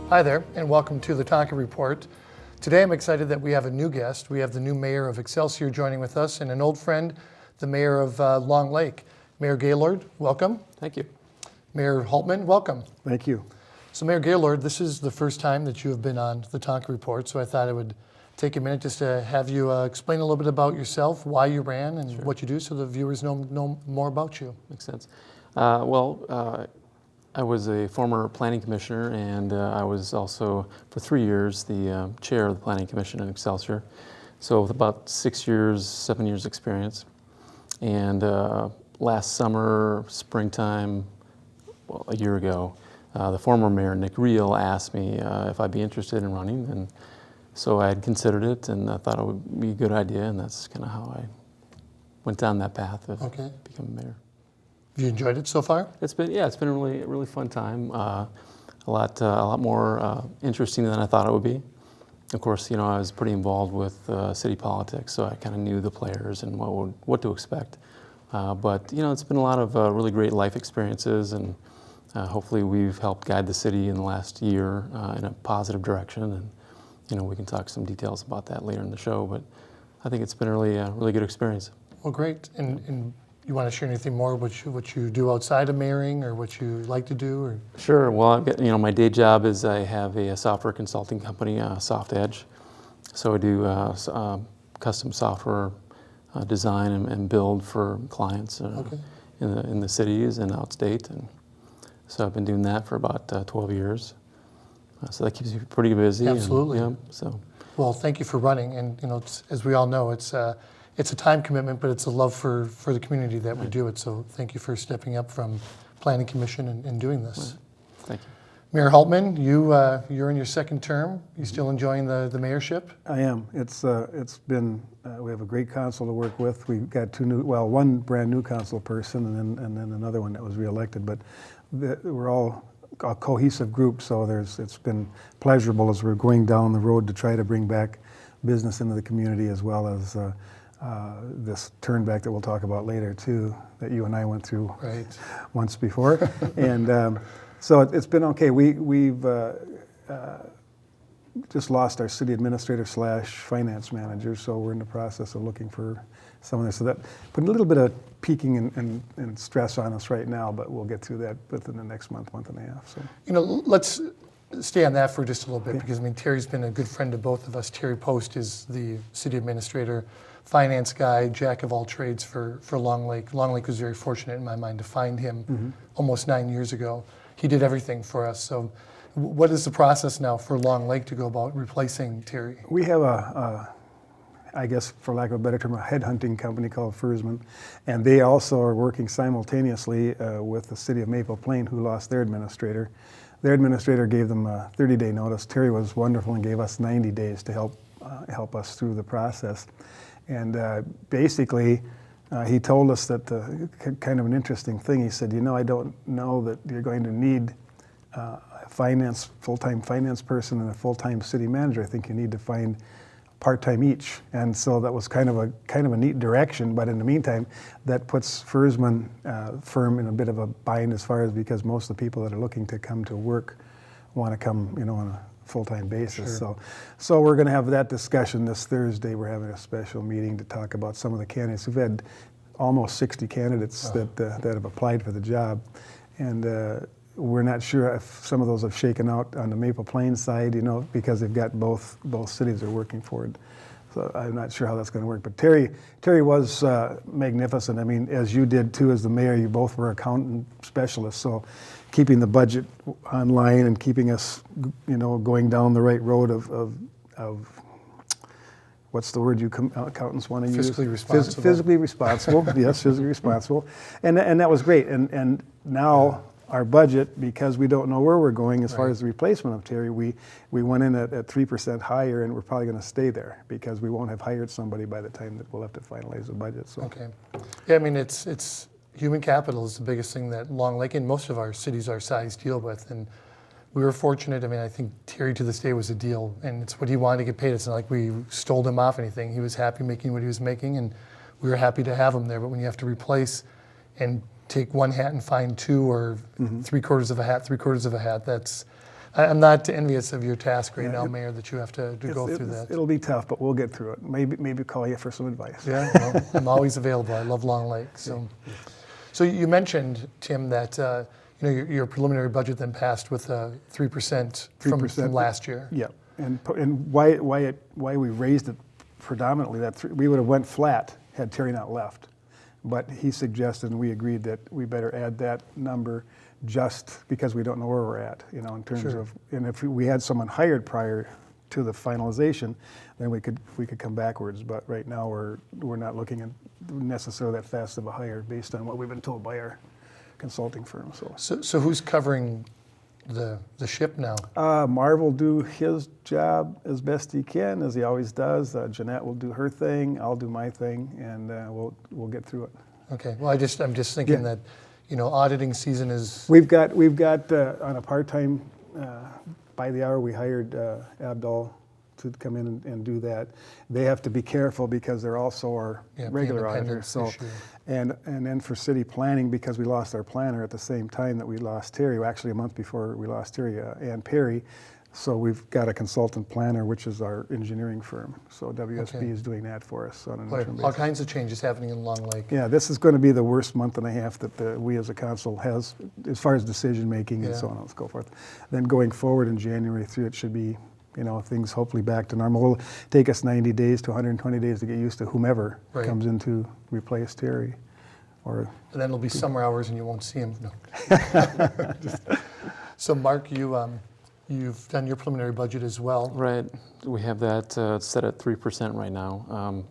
Hi there, and welcome to the Tonka Report. Today I'm excited that we have a new guest. We have the new mayor of Excelsior joining with us, and an old friend, the mayor of Long Lake. Mayor Gaylord, welcome. Thank you. Mayor Hultmann, welcome. Thank you. So Mayor Gaylord, this is the first time that you have been on the Tonka Report, so I thought I would take a minute just to have you explain a little bit about yourself, why you ran, and what you do, so the viewers know more about you. Makes sense. I was a former planning commissioner, and I was also, for 3 years, the chair of the planning commission in Excelsior. So with about 7 years experience. And last summer, springtime, well, a year ago, the former mayor, Nick Reel, asked me if I'd be interested in running. And so I had considered it, and I thought it would be a good idea, and that's kind of how I went down that path of becoming mayor. Have you enjoyed it so far? It's been a really fun time. A lot more interesting than I thought it would be. Of course, I was pretty involved with city politics, so I kind of knew the players and what to expect. But it's been a lot of really great life experiences, and hopefully we've helped guide the city in the last year in a positive direction. And we can talk some details about that later in the show. But I think it's been a really good experience. Well, great. And you want to share anything more what you do outside of mayoring, or what you like to do? Or? Sure. Well, my day job is I have a software consulting company, Soft Edge. So I do custom software design and build for clients in the cities and outstate. And so I've been doing that for about 12 years. So that keeps you pretty busy. Absolutely. So. Well, thank you for running. And as we all know, it's a time commitment, but it's a love for the community that we do it. So thank you for stepping up from Planning Commission and doing this. Right. Thank you. Mayor Hultmann, you're in your second term. You still enjoying the mayorship? I am. It's been we have a great council to work with. We've got one brand new council person, and then another one that was reelected. But we're all a cohesive group, so it's been pleasurable as we're going down the road to try to bring back business into the community, as well as this turn back that we'll talk about later too, that you and I went through once before. And so it's been okay. We've just lost our city administrator / finance manager, so we're in the process of looking for someone there. So that put a little bit of peaking and stress on us right now, but we'll get through that within the next month and a half. So let's stay on that for just a little bit, because Terry's been a good friend to both of us. Terry Post is the city administrator, finance guy, jack of all trades for Long Lake. Long Lake was very fortunate in my mind to find him almost 9 years ago. He did everything for us. So what is the process now for Long Lake to go about replacing Terry? We have I guess for lack of a better term, a headhunting company called Fultmann, and they also are working simultaneously with the city of Maple Plain, who lost their administrator. Their administrator gave them a 30-day notice. Terry was wonderful and gave us 90 days to help us through the process. And basically, he told us that kind of an interesting thing. He said, I don't know that you're going to need a full-time finance person and a full-time city manager. I think you need to find part-time each. And so that was kind of a neat direction. But in the meantime, that puts Fultmann firm in a bit of a bind, as far as, because most of the people that are looking to come to work want to come, on a full-time basis. Sure. So we're going to have that discussion this Thursday. We're having a special meeting to talk about some of the candidates. We've had almost 60 candidates that have applied for the job, and we're not sure if some of those have shaken out on the Maple Plains side, because they've got both cities are working for it. So I'm not sure how that's going to work. But Terry was magnificent. I mean, as you did too, as the mayor, you both were accountant specialists. So keeping the budget online and keeping us, going down the right road of what's the word accountants want to use? Fiscally responsible. Physically responsible. Yes, physically responsible. And that was great. And now our budget, because we don't know where we're going as far as the replacement of Terry, we went in at 3% higher, and we're probably going to stay there because we won't have hired somebody by the time that we'll have to finalize the budget. So. Okay. Yeah, I mean, it's human capital is the biggest thing that Long Lake and most of our cities our size deal with. And we were fortunate. I mean, I think Terry to this day was a deal, and it's what he wanted to get paid. It's not like we stole him off anything. He was happy making what he was making, and we were happy to have him there. But when you have to replace and take one hat and find two, or 3/4 of a hat, 3/4 of a hat, that's I'm not envious of your task right Yeah, now, Mayor, that you have to go through that. It'll be tough, but we'll get through it. Maybe call you for some advice. Yeah, well, I'm always available. I love Long Lake. So you mentioned, Tim, that your preliminary budget then passed with 3% from last year. Yeah, and why we raised it predominantly, we would have went flat had Terry not left. But he suggested, and we agreed, that we better add that number just because we don't know where we're at, in terms of, and if we had someone hired prior to the finalization, then we could come backwards. But right now we're not looking at necessarily that fast of a hire based on what we've been told by our consulting firm. So who's covering the ship now? Marv will do his job as best he can, as he always does. Jeanette will do her thing. I'll do my thing, and we'll get through it. Okay. Well, I'm just thinking that, auditing season is. We've got on a part-time, by the hour, we hired Abdul to come in and do that. They have to be careful because they're also our regular auditor. So, and then for city planning, because we lost our planner at the same time that we lost Terry, actually a month before we lost Terry, Ann Perry. So we've got a consultant planner, which is our engineering firm. So WSP is doing that for us on an interim basis. All kinds of changes happening in Long Lake. Yeah, this is going to be the worst month and a half that we as a council has, as far as decision making and so on and so forth. Then going forward in January through, it should be, things hopefully back to normal. It'll take us 90 days to 120 days to get used to whomever comes in to replace Terry. And then it'll be summer hours and you won't see him. No. So Mark, you've done your preliminary budget as well. Right. We have that set at 3% right now.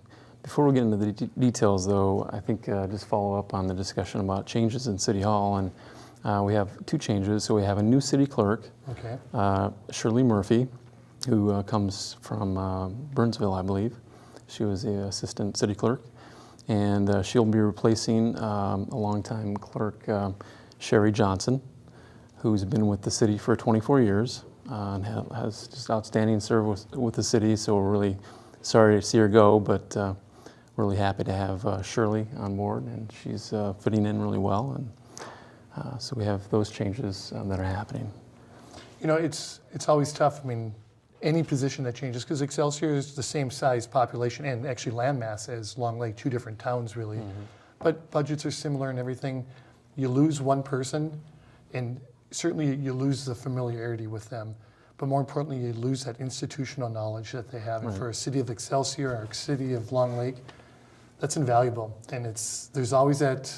Before we get into the details, though, I think just follow up on the discussion about changes in City Hall. And we have two changes. So we have a new city clerk, Shirley Murphy, who comes from Burnsville, I believe. She was the assistant city clerk. And she'll be replacing a longtime clerk, Sherry Johnson, who's been with the city for 24 years and has just outstanding service with the city. So we're really sorry to see her go, but really happy to have Shirley on board, and she's fitting in really well. And so we have those changes that are happening. It's always tough. I mean, any position that changes, because Excelsior is the same size population and actually landmass as Long Lake, two different towns really. But budgets are similar and everything. You lose one person, and certainly you lose the familiarity with them, but more importantly, you lose that institutional knowledge that they have. And for a city of Excelsior or a city of Long Lake, that's invaluable. And there's always that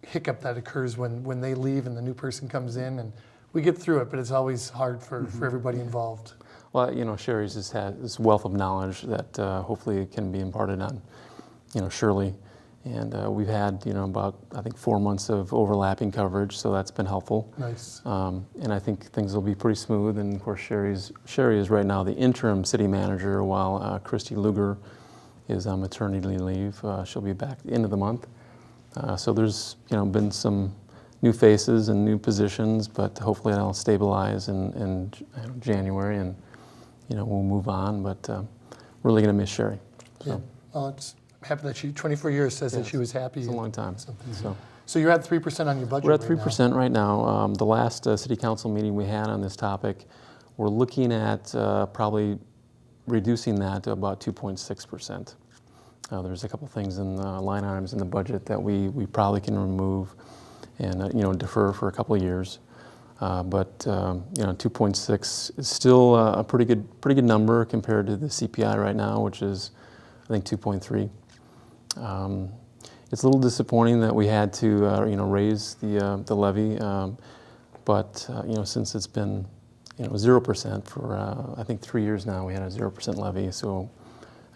hiccup that occurs when they leave and the new person comes in, and we get through it, but it's always hard for everybody involved. Well, Sherry's just had this wealth of knowledge that hopefully can be imparted on, Shirley. And we've had, about, I think, 4 months of overlapping coverage, so that's been helpful. Nice. And I think things will be pretty smooth. And of course, Sherry is right now the interim city manager, while Christy Luger is on maternity leave. She'll be back at the end of the month. So there's, been some new faces and new positions, but hopefully that'll stabilize in January, and we'll move on. But really going to miss Sherry. So. Yeah. Well, I'm happy that 24 years says that she was happy. It's a long time. So you're at 3% on your budget. We're at 3% right now. The last city council meeting we had on this topic, we're looking at probably reducing that to about 2.6%. There's a couple things in the line items in the budget that we probably can remove and defer for a couple of years. But 2.6 is still a pretty good number compared to the CPI right now, which is I think 2.3. It's a little disappointing that we had to raise the levy, but since it's been 0% for I think 3 years now, we had a 0% levy. So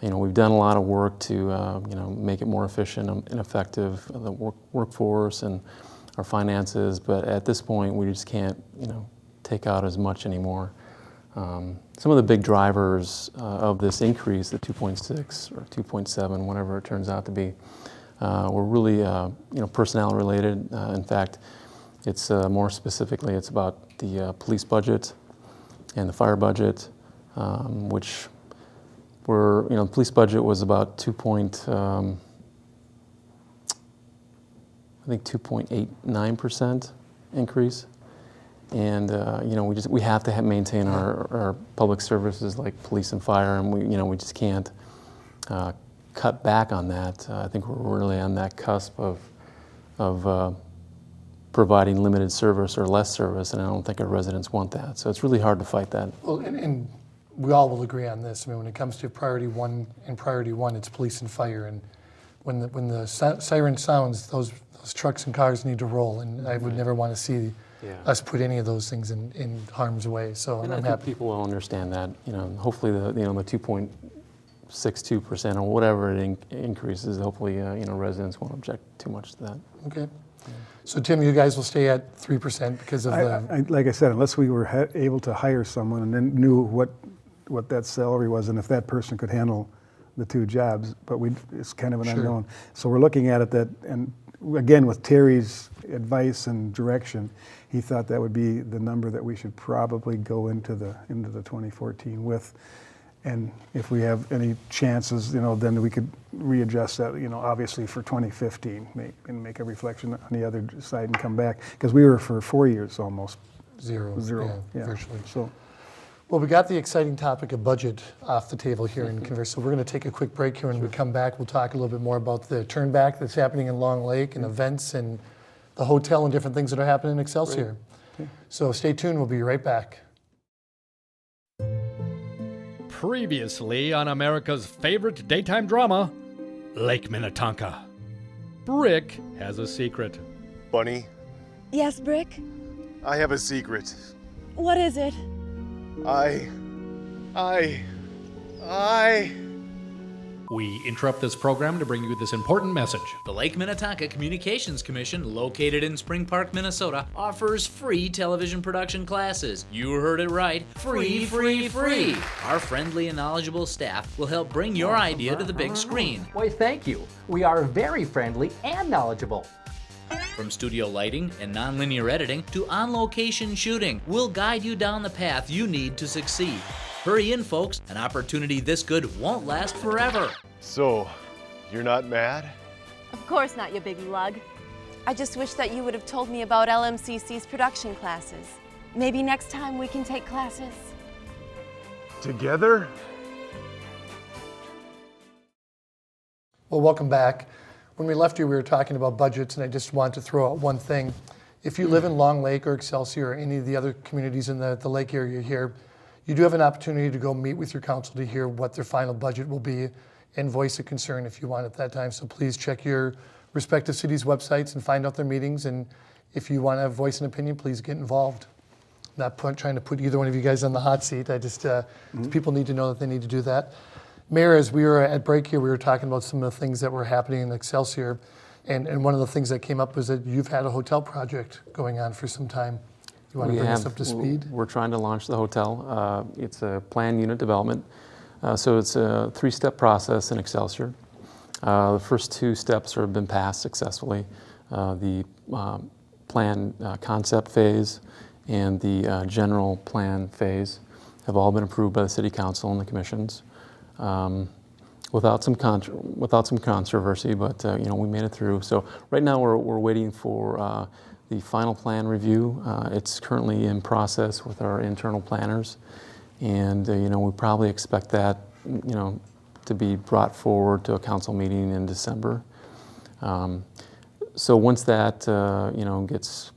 we've done a lot of work to make it more efficient and effective, the workforce and our finances. But at this point, we just can't take out as much anymore. Some of the big drivers of this increase, the 2.6 or 2.7, whatever it turns out to be, were really personnel related. In fact, it's more specifically, it's about the police budget and the fire budget, which were, the police budget was about 2.89% increase. And we have to maintain our public services like police and fire, and we just can't cut back on that. I think we're really on that cusp of providing limited service or less service, and I don't think our residents want that. So it's really hard to fight that. Well, and we all will agree on this. I mean, when it comes to priority one, it's police and fire. And when the siren sounds, those trucks and cars need to roll. And I would never want to see us put any of those things in harm's way. So And I'm I think happy. people will understand that. Hopefully the 2.62% or whatever it increases. Hopefully residents won't object too much to that. Okay. So Tim, you guys will stay at 3% because of the. Like I said, unless we were able to hire someone and then knew what that salary was and if that person could handle the two jobs, but it's kind of an unknown. So we're looking at it and again, with Terry's advice and direction, he thought that would be the number that we should probably go into the 2014 with. And if we have any chances, then we could readjust that, obviously for 2015, make a reflection on the other side and come back. Because we were for 4 years almost. Zero, virtually. So, well, we got the exciting topic of budget off the table here in Converse. So we're going to take a quick break here. When we come back, we'll talk a little bit more about the turn back that's happening in Long Lake and events and the hotel and different things that are happening in Excelsior. Okay. So stay tuned. We'll be right back. Previously on America's favorite daytime drama, Lake Minnetonka. Brick has a secret. Bunny, Yes, Brick? I have a secret. What is it? I... We interrupt this program to bring you this important message. The Lake Minnetonka Communications Commission, located in Spring Park, Minnesota, offers free television production classes. You heard it right. Free. Our friendly and knowledgeable staff will help bring your idea to the big screen. Why, thank you. We are very friendly and knowledgeable. From studio lighting and nonlinear editing to on-location shooting, we'll guide you down the path you need to succeed. Hurry in, folks. An opportunity this good won't last forever. So, you're not mad? Of course not, you big lug. I just wish that you would have told me about LMCC's production classes. Maybe next time we can take classes. Together? Well, welcome back. When we left you, we were talking about budgets, and I just wanted to throw out one thing. If you live in Long Lake or Excelsior or any of the other communities in the lake area here, you do have an opportunity to go meet with your council to hear what their final budget will be and voice a concern if you want at that time. So please check your respective cities' websites and find out their meetings. And if you want to voice an opinion, please get involved. Not trying to put either one of you guys on the hot seat. I just, people need to know that they need to do that. Mayor, as we were at break here, we were talking about some of the things that were happening in Excelsior. And one of the things that came up was that you've had a hotel project going on for some time. You want to bring us up to speed? We're trying to launch the hotel. It's a planned unit development. So it's a 3-step process in Excelsior. The first 2 steps have been passed successfully. The plan concept phase and the general plan phase have all been approved by the City Council and the commissions. Without some controversy, but we made it through. So right now we're waiting for the final plan review. It's currently in process with our internal planners, and we probably expect that to be brought forward to a council meeting in December. So once that gets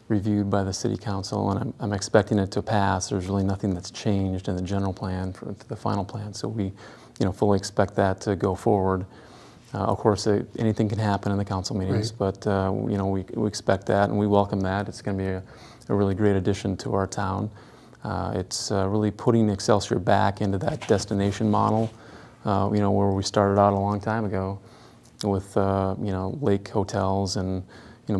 reviewed by the City Council, and I'm expecting it to pass, there's really nothing that's changed in the general plan for the final plan. So we fully expect that to go forward. Of course, anything can happen in the council meetings, right. But we expect that, and we welcome that. It's going to be a really great addition to our town. It's really putting Excelsior back into that destination model, where we started out a long time ago with lake hotels and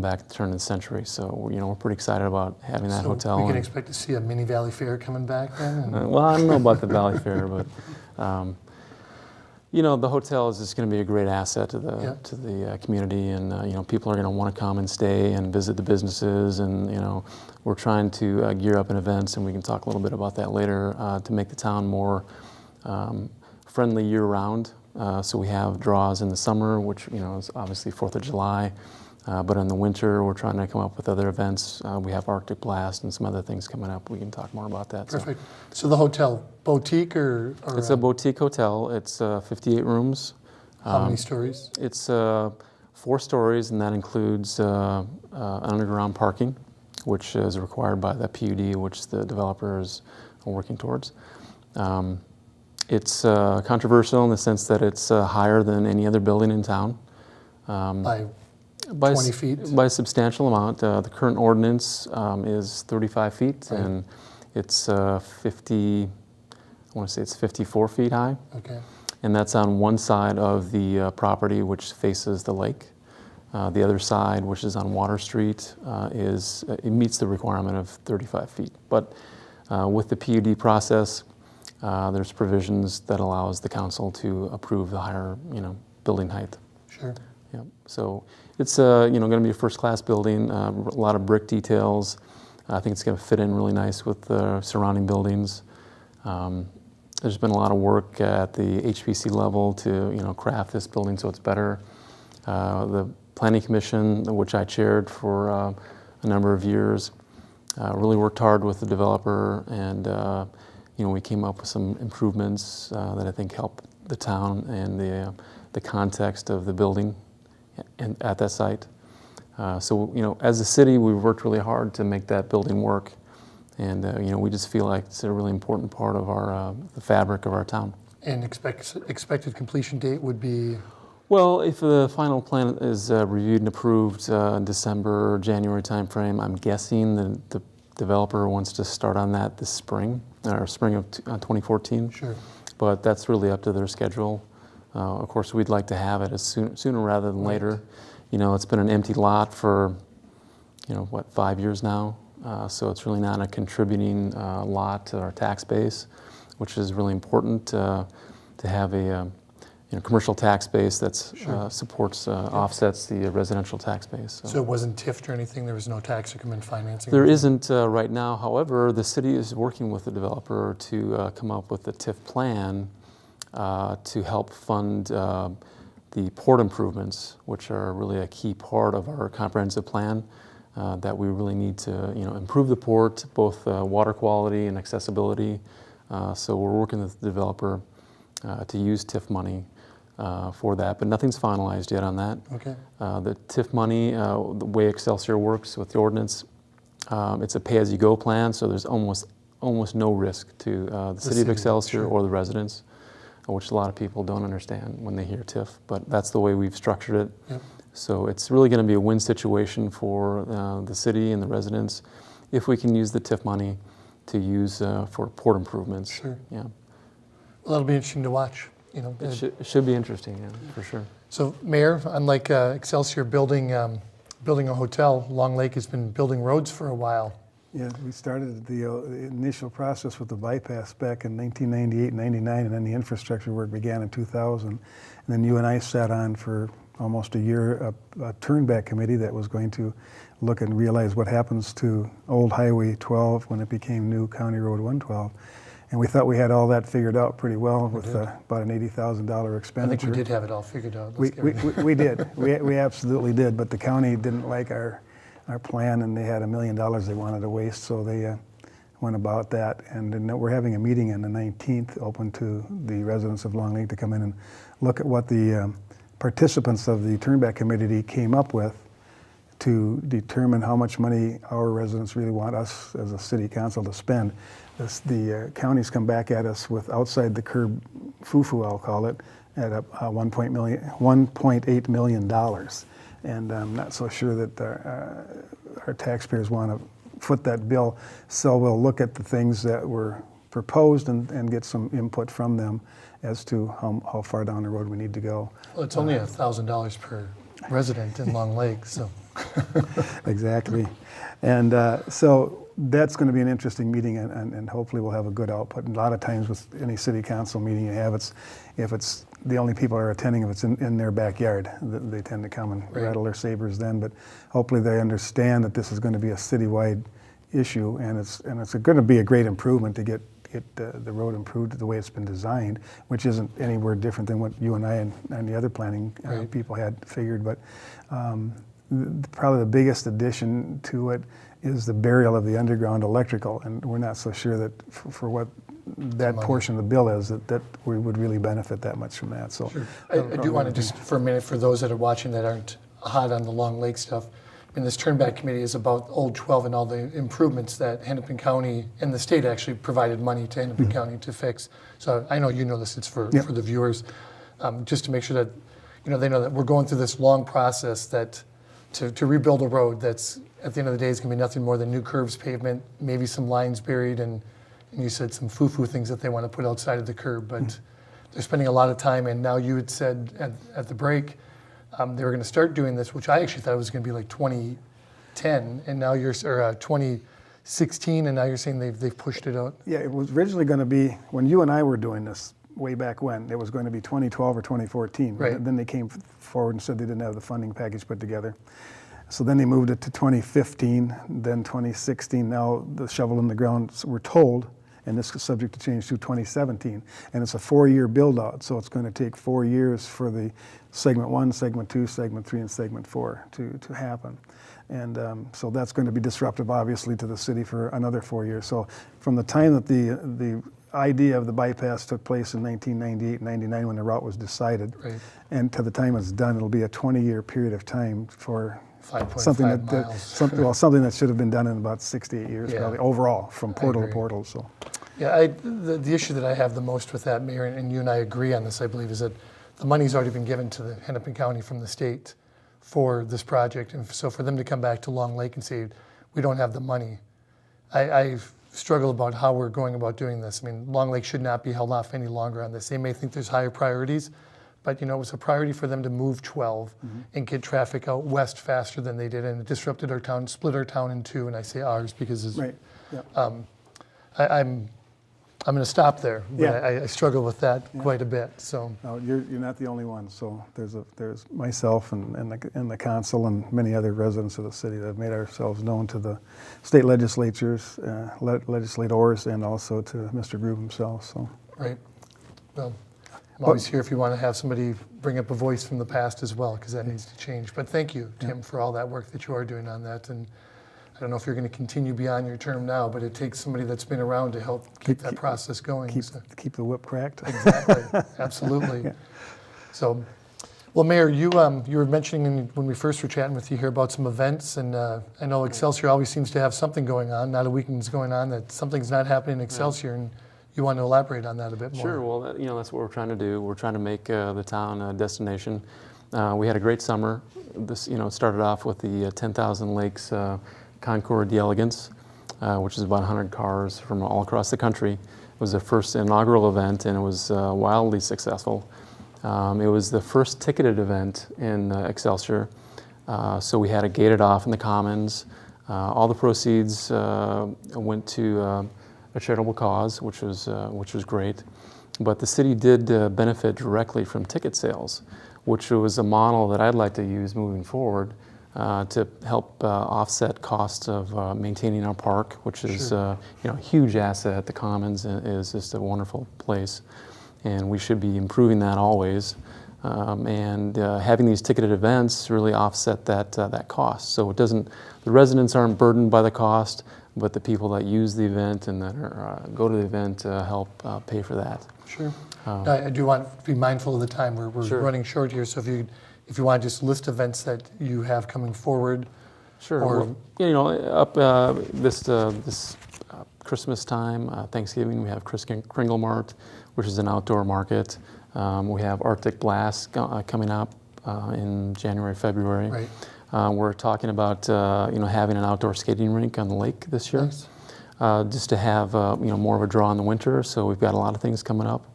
back at the turn of the century. So we're pretty excied about having that hotel. We can expect to see a mini Valley Fair coming back then. Well, I don't know about the Valley Fair, but. The hotel is just going to be a great asset to the community, and people are going to want to come and stay and visit the businesses, and we're trying to gear up in events, and we can talk a little bit about that later to make the town more friendly year-round. So we have draws in the summer, which is obviously 4th of July. But in the winter, we're trying to come up with other events. We have Arctic Blast and some other things coming up. We can talk more about that. Perfect. So the hotel, boutique or It's a boutique hotel. It's 58 rooms. how many stories? It's 4 stories, and that includes underground parking, which is required by the PUD, which the developers are working towards. It's controversial in the sense that it's higher than any other building in town. By 20 feet? By a substantial amount. The current ordinance is 35 feet, Right. and it's 50, I want to say it's 54 feet high. Okay. And that's on one side of the property, which faces the lake. The other side, which is on Water Street, it meets the requirement of 35 feet. But with the PUD process, there's provisions that allows the council to approve the higher, building height. Sure. Yeah. So it's going to be a first-class building. A lot of brick details. I think it's going to fit in really nice with the surrounding buildings. There's been a lot of work at the HPC level to craft this building so it's better. The Planning Commission, which I chaired for a number of years, really worked hard with the developer, and we came up with some improvements that I think help the town and the context of the building and at that site. So as a city, we've worked really hard to make that building work, and we just feel like it's a really important part of our the fabric of our town. And expected completion date would be? Well, if the final plan is reviewed and approved in December or January timeframe, I'm guessing the developer wants to start on that this spring, or spring of 2014. Sure. But that's really up to their schedule. Of course, we'd like to have it sooner rather than later. It's been an empty lot for, 5 years now. So it's really not a contributing lot to our tax base, which is really important to have a commercial tax base that supports, offsets the residential tax base. So it wasn't TIFed or anything? There was no tax increment financing? There isn't right now. However, the city is working with the developer to come up with a TIF plan to help fund the port improvements, which are really a key part of our comprehensive plan. That we really need to, improve the port, both water quality and accessibility. So we're working with the developer to use TIF money for that, but nothing's finalized yet on that. Okay. The TIF money, the way Excelsior works with the ordinance, it's a pay-as-you-go plan, so there's almost no risk to the city of Excelsior sure. or the residents, which a lot of people don't understand when they hear TIF, but that's the way we've structured it. Yep. So it's really going to be a win situation for the city and the residents if we can use the TIF money to use for port improvements. Sure. Yeah. Well, that'll be interesting to watch. It should be interesting, yeah, for sure. So, Mayor, unlike Excelsior building a hotel, Long Lake has been building roads for a while. Yeah, we started the initial process with the bypass back in 1998, 99, and then the infrastructure work began in 2000. And then you and I sat on for almost a year a turnback committee that was going to look and realize what happens to old Highway 12 when it became new County Road 112. And we thought we had all that figured out pretty well with about an $80,000 expenditure. I think we did have it all figured out. We did. We absolutely did, but the county didn't like our plan, and they had $1 million they wanted to waste, so they went about that. And then we're having a meeting on the 19th, open to the residents of Long Lake to come in and look at what the participants of the Turnback Committee came up with to determine how much money our residents really want us as a city council to spend. The counties come back at us with outside the curb foo-foo, I'll call it, at $1.8 million. And I'm not so sure that our taxpayers want to foot that bill. So we'll look at the things that were proposed and get some input from them as to how far down the road we need to go. Well, it's only $1,000 per resident in Long Lake, so. Exactly. And so that's going to be an interesting meeting, and hopefully we'll have a good output. And a lot of times with any city council meeting you have, if it's the only people are attending, if it's in their backyard, they tend to come and rattle their sabers then. But hopefully they understand that this is going to be a citywide issue, and it's going to be a great improvement to get the road improved the way it's been designed, which isn't anywhere different than what you and I and the other planning people had figured. But probably the biggest addition to it is the burial of the underground electrical, and we're not so sure that for what that portion of the bill is, that we would really benefit that much from that. So I do want to just, for a minute, for those that are watching that aren't hot on the Long Lake stuff, I mean, this Turnback Committee is about Old 12 and all the improvements that Hennepin County and the state actually provided money to Hennepin County to fix. So I know you know this, it's for the viewers, just to make sure that they know that we're going through this long process that to rebuild a road that's at the end of the day is going to be nothing more than new curves, pavement, maybe some lines buried, and you said some foo-foo things that they want to put outside of the curb, but they're spending a lot of time. And now you had said at the break they were going to start doing this, which I actually thought it was going to be like 2010, and now you're 2016, and now you're saying they've pushed it out. Yeah, it was originally going to be when you and I were doing this way back when. It was going to be 2012 or 2014. Right. Then they came forward and said they didn't have the funding package put together. So then they moved it to 2015, then 2016. Now the shovel in the ground, we're told, and this is subject to change to 2017. And it's a 4-year build out, so it's going to take 4 years for the segment 1, segment 2, segment 3, and segment 4 to happen. And so that's going to be disruptive, obviously, to the city for another 4 years. So from the time that the idea of the bypass took place in 1998, 99, when the route was decided, and to the time it's done, it'll be a 20-year period of time for something something that should have been done in about 6 to 8 years, probably overall, from portal to portal. So, yeah, the issue that I have the most with that, Mayor, and you and I agree on this, I believe, is that the money's already been given to the Hennepin County from the state for this project, and so for them to come back to Long Lake and say we don't have the money, I struggle about how we're going about doing this. I mean, Long Lake should not be held off any longer on this. They may think there's higher priorities, but it was a priority for them to move 12 and get traffic out west faster than they did, and it disrupted our town, split our town in two, and I say ours because I'm going to stop there, but I struggle with that quite a bit. So no, you're not the only one. So there's myself and the council and many other residents of the city that have made ourselves known to the state legislatures, legislators, and also to Mr. Grube himself. So well. I'm always here if you want to have somebody bring up a voice from the past as well, because that needs to change. But thank you, Tim, for all that work that you are doing on that. And I don't know if you're going to continue beyond your term now, but it takes somebody that's been around to help keep that process going. Keep the whip cracked. Exactly, absolutely. So, well, Mayor, you were mentioning when we first were chatting with you here about some events, and I know Excelsior always seems to have something going on. Not a weekend's going on that something's not happening in Excelsior, and you want to elaborate on that a bit more? Sure. Well, that's what we're trying to do. We're trying to make the town a destination. We had a great summer. This, it started off with the 10,000 Lakes Concours d'Elegance, which is about 100 cars from all across the country. It was the first inaugural event, and it was wildly successful. It was the first ticketed event in Excelsior, so we had it gated off in the Commons. All the proceeds went to a charitable cause, which was great. But the city did benefit directly from ticket sales, which was a model that I'd like to use moving forward to help offset costs of maintaining our park, which is a huge asset. The Commons is just a wonderful place, and we should be improving that always. And having these ticketed events really offset that cost. So the residents aren't burdened by the cost, but the people that use the event and that go to the event help pay for that. Sure. I do want to be mindful of the time. We're running short here, so if you want to just list events that you have coming forward. Sure. Or, up this Christmas time, Thanksgiving, we have Kringle Mart, which is an outdoor market. We have Arctic Blast coming up in January, February. Right. We're talking about having an outdoor skating rink on the lake this year, just to have more of a draw in the winter. So we've got a lot of things coming up.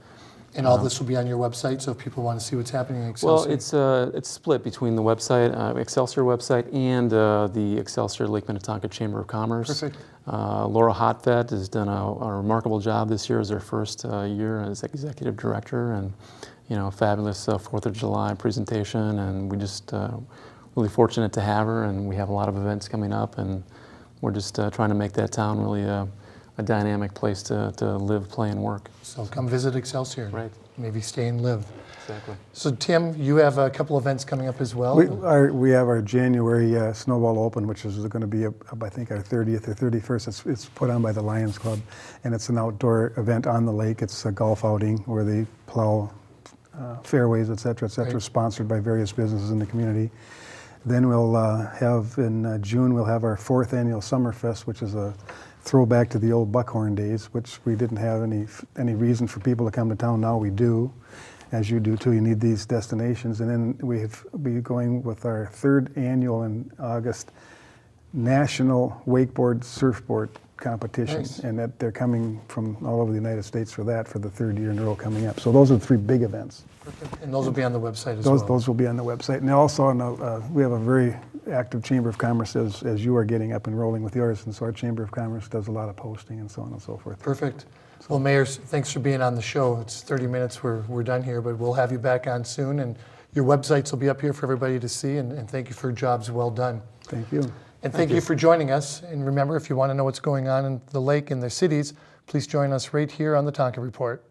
And all this will be on your website, so if people want to see what's happening in Excelsior. Well, it's split between the website, Excelsior website, and the Excelsior Lake Minnetonka Chamber of Commerce. Perfect. Laura Hotvet has done a remarkable job this year as her first year as executive director, and fabulous 4th of July presentation, and we just really fortunate to have her, and we have a lot of events coming up, and we're just trying to make that town really a dynamic place to live, play, and work. So come visit Excelsior. Right. maybe stay and live. Exactly. So Tim, you have a couple events coming up as well. We have our January Snowball Open, which is going to be, I think, our 30th or 31st. It's put on by the Lions Club, and it's an outdoor event on the lake. It's a golf outing where they plow fairways, et cetera, Right. sponsored by various businesses in the community. Then we'll have, in June, we'll have our 4th annual Summerfest, which is a throwback to the old Buckhorn days, which we didn't have any reason for people to come to town. Now we do, as you do too. You need these destinations. And then we'll be going with our 3rd annual in August National Wakeboard Surfboard Competition. Nice. And that they're coming from all over the United States for that for the 3rd year in a row coming up. So those are the 3 big events. And those will be on the website as well. Those will be on the website. And also, we have a very active Chamber of Commerce as you are getting up and rolling with yours. And so our Chamber of Commerce does a lot of posting and so on and so forth. Perfect. Well, Mayor, thanks for being on the show. It's 30 minutes, we're done here, but we'll have you back on soon. And your websites will be up here for everybody to see. And thank you for jobs well done. Thank you. And thank you for joining us. And remember, if you want to know what's going on in the lake and the cities, please join us right here on the Tonka Report.